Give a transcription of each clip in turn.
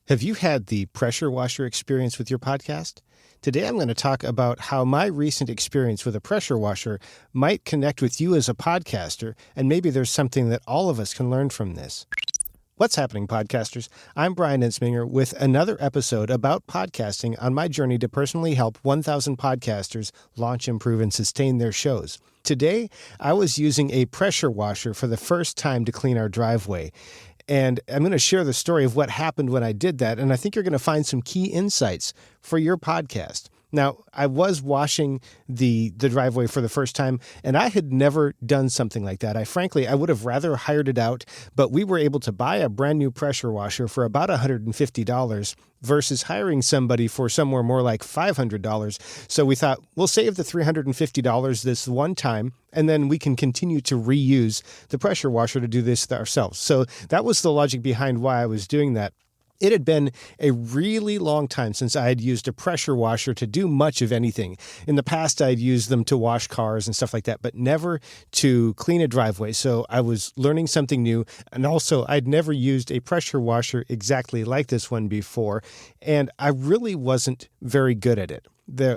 Have you had the pressure washer experience with your podcast? Today I'm going to talk about how my recent experience with a pressure washer might connect with you as a podcaster, and maybe there's something that all of us can learn from this. What's happening, podcasters? I'm Brian Ensminger with another episode about podcasting on my journey to personally help 1,000 podcasters launch, improve, and sustain their shows. Today, I was using a pressure washer for the first time to clean our driveway. And I'm going to share the story of what happened when I did that, and I think you're going to find some key insights for your podcast. Now, I was washing the driveway for the first time, and I had never done something like that. I would have rather hired it out, but we were able to buy a brand new pressure washer for about $150 versus hiring somebody for somewhere more like $500. So we thought, we'll save the $350 this one time, and then we can continue to reuse the pressure washer to do this ourselves. So that was the logic behind why I was doing that. It had been a really long time since I had used a pressure washer to do much of anything. In the past, I'd used them to wash cars and stuff like that, but never to clean a driveway. So I was learning something new. And also, I'd never used a pressure washer exactly like this one before, and I really wasn't very good at it.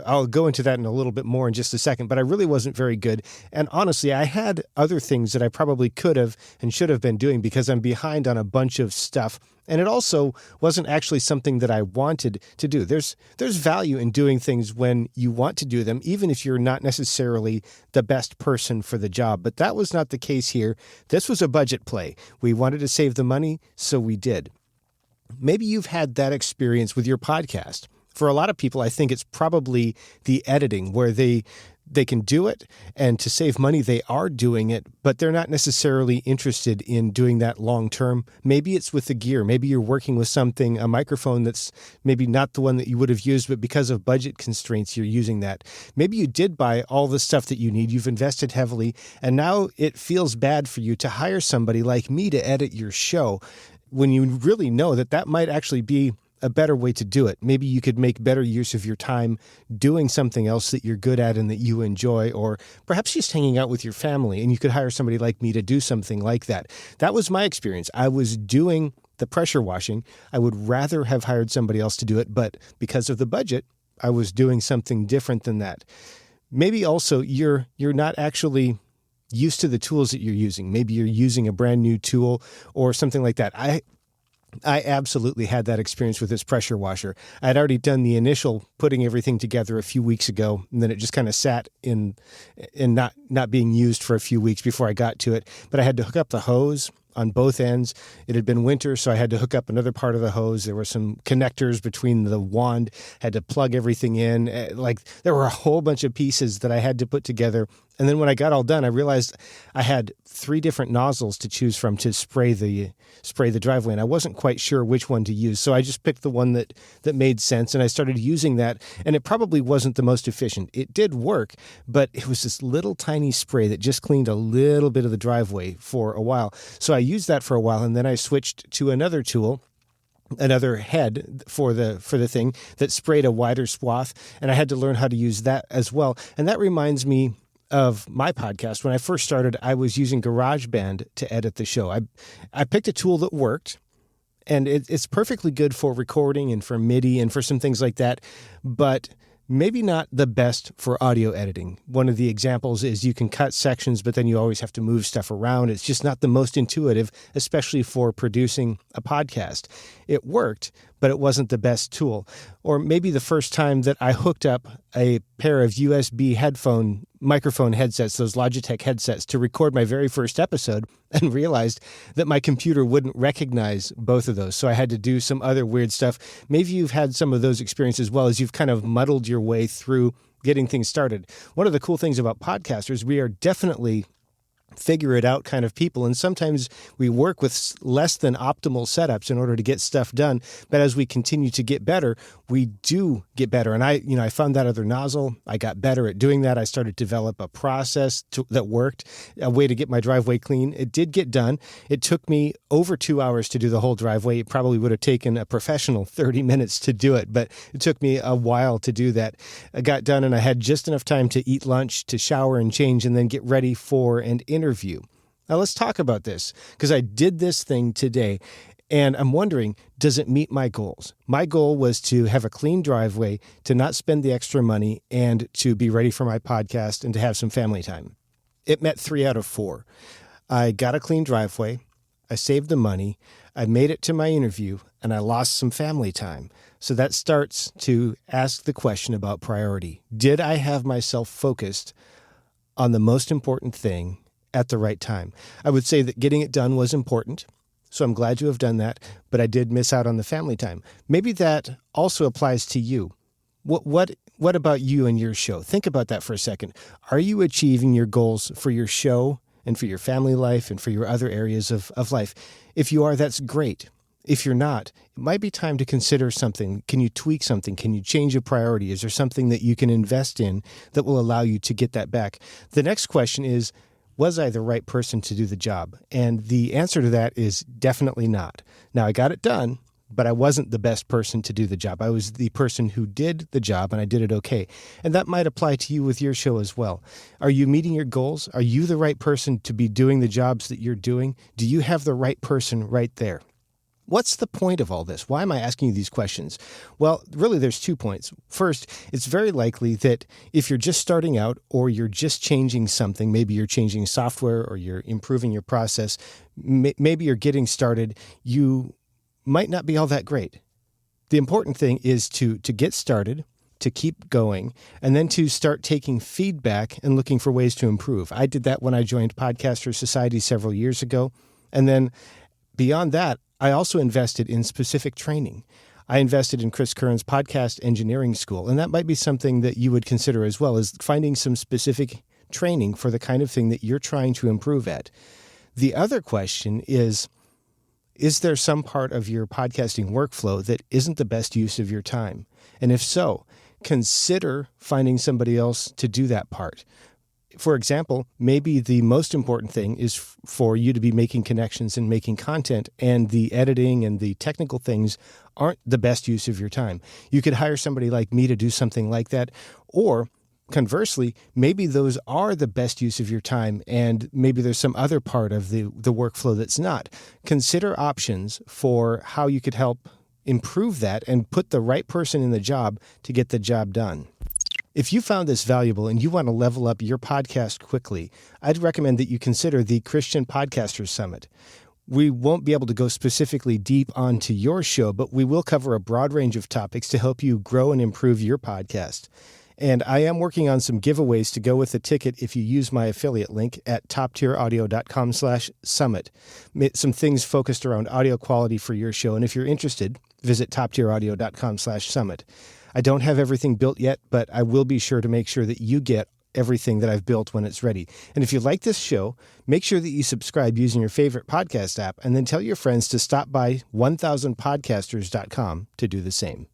I'll go into that in a little bit more in just a second, but I really wasn't very good. And honestly, I had other things that I probably could have and should have been doing because I'm behind on a bunch of stuff. And it also wasn't actually something that I wanted to do. There's value in doing things when you want to do them, even if you're not necessarily the best person for the job. But that was not the case here. This was a budget play. We wanted to save the money, so we did. Maybe you've had that experience with your podcast. For a lot of people, I think it's probably the editing where they can do it, and to save money, they are doing it, but they're not necessarily interested in doing that long term. Maybe it's with the gear. Maybe you're working with a microphone that's maybe not the one that you would have used, but because of budget constraints, you're using that. Maybe you did buy all the stuff that you need. You've invested heavily, and now it feels bad for you to hire somebody like me to edit your show when you really know that might actually be a better way to do it. Maybe you could make better use of your time doing something else that you're good at and that you enjoy, or perhaps just hanging out with your family, and you could hire somebody like me to do something like that. That was my experience. I was doing the pressure washing. I would rather have hired somebody else to do it, but because of the budget, I was doing something different than that. Maybe also you're not actually used to the tools that you're using. Maybe you're using a brand new tool or something like that. I absolutely had that experience with this pressure washer. I had already done the initial putting everything together a few weeks ago, and then it just kind of sat in not being used for a few weeks before I got to it. But I had to hook up the hose on both ends. It had been winter, so I had to hook up another part of the hose. There were some connectors between the wand, had to plug everything in. There were a whole bunch of pieces that I had to put together. And then when I got all done, I realized I had 3 different nozzles to choose from to spray the driveway, and I wasn't quite sure which one to use. So I just picked the one that made sense, and I started using that, and it probably wasn't the most efficient. It did work, but it was this little tiny spray that just cleaned a little bit of the driveway for a while. So I used that for a while, and then I switched to another tool, another head for the thing that sprayed a wider swath, and I had to learn how to use that as well. And that reminds me of my podcast. When I first started, I was using GarageBand to edit the show. I picked a tool that worked, and it's perfectly good for recording and for MIDI and for some things like that, but maybe not the best for audio editing. One of the examples is you can cut sections, but then you always have to move stuff around. It's just not the most intuitive, especially for producing a podcast. It worked, but it wasn't the best tool. Or maybe the first time that I hooked up a pair of USB microphone headsets, those Logitech headsets, to record my very first episode, and realized that my computer wouldn't recognize both of those. So I had to do some other weird stuff. Maybe you've had some of those experiences as well, as you've kind of muddled your way through getting things started. One of the cool things about podcasters, we are definitely figure it out kind of people. And sometimes we work with less than optimal setups in order to get stuff done. But as we continue to get better, we do get better. And I found that other nozzle. I got better at doing that. I started to develop a process that worked, a way to get my driveway clean. It did get done. It took me over 2 hours to do the whole driveway. It probably would have taken a professional 30 minutes to do it, but it took me a while to do that. I got done and I had just enough time to eat lunch, to shower and change, and then get ready for an interview. Now let's talk about this, because I did this thing today, And I'm wondering, does it meet my goals? My goal was to have a clean driveway, to not spend the extra money, and to be ready for my podcast and to have some family time. It met 3 out of 4. I got a clean driveway, I saved the money, I made it to my interview, and I lost some family time. So that starts to ask the question about priority. Did I have myself focused on the most important thing at the right time? I would say that getting it done was important. So I'm glad you have done that, but I did miss out on the family time. Maybe that also applies to you. What about you and your show? Think about that for a second. Are you achieving your goals for your show and for your family life and for your other areas of life? If you are, that's great. If you're not, it might be time to consider something. Can you tweak something? Can you change a priority? Is there something that you can invest in that will allow you to get that back? The next question is, was I the right person to do the job? And the answer to that is definitely not. Now, I got it done, but I wasn't the best person to do the job. I was the person who did the job, and I did it okay. And that might apply to you with your show as well. Are you meeting your goals? Are you the right person to be doing the jobs that you're doing? Do you have the right person right there? What's the point of all this? Why am I asking you these questions? Well, really, there's 2 points. First, it's very likely that if you're just starting out or you're just changing something, maybe you're changing software or you're improving your process, maybe you're getting started, you might not be all that great. The important thing is to get started, to keep going, and then to start taking feedback and looking for ways to improve. I did that when I joined Podcaster Society several years ago. And then beyond that, I also invested in specific training. I invested in Chris Curran's podcast engineering school, and that might be something that you would consider as well, as finding some specific training for the kind of thing that you're trying to improve at. The other question is there some part of your podcasting workflow that isn't the best use of your time? And if so, consider finding somebody else to do that part. For example, maybe the most important thing is for you to be making connections and making content, and the editing and the technical things aren't the best use of your time. You could hire somebody like me to do something like that, or conversely, maybe those are the best use of your time, and maybe there's some other part of the workflow that's not. Consider options for how you could help improve that and put the right person in the job to get the job done. If you found this valuable and you want to level up your podcast quickly, I'd recommend that you consider the Christian Podcasters Summit. We won't be able to go specifically deep onto your show, but we will cover a broad range of topics to help you grow and improve your podcast. And I am working on some giveaways to go with the ticket if you use my affiliate link at toptieraudio.com/summit. Some things focused around audio quality for your show. And if you're interested, visit toptieraudio.com/summit. I don't have everything built yet, but I will be sure to make sure that you get everything that I've built when it's ready. And if you like this show, make sure that you subscribe using your favorite podcast app, and then tell your friends to stop by 1000podcasters.com to do the same.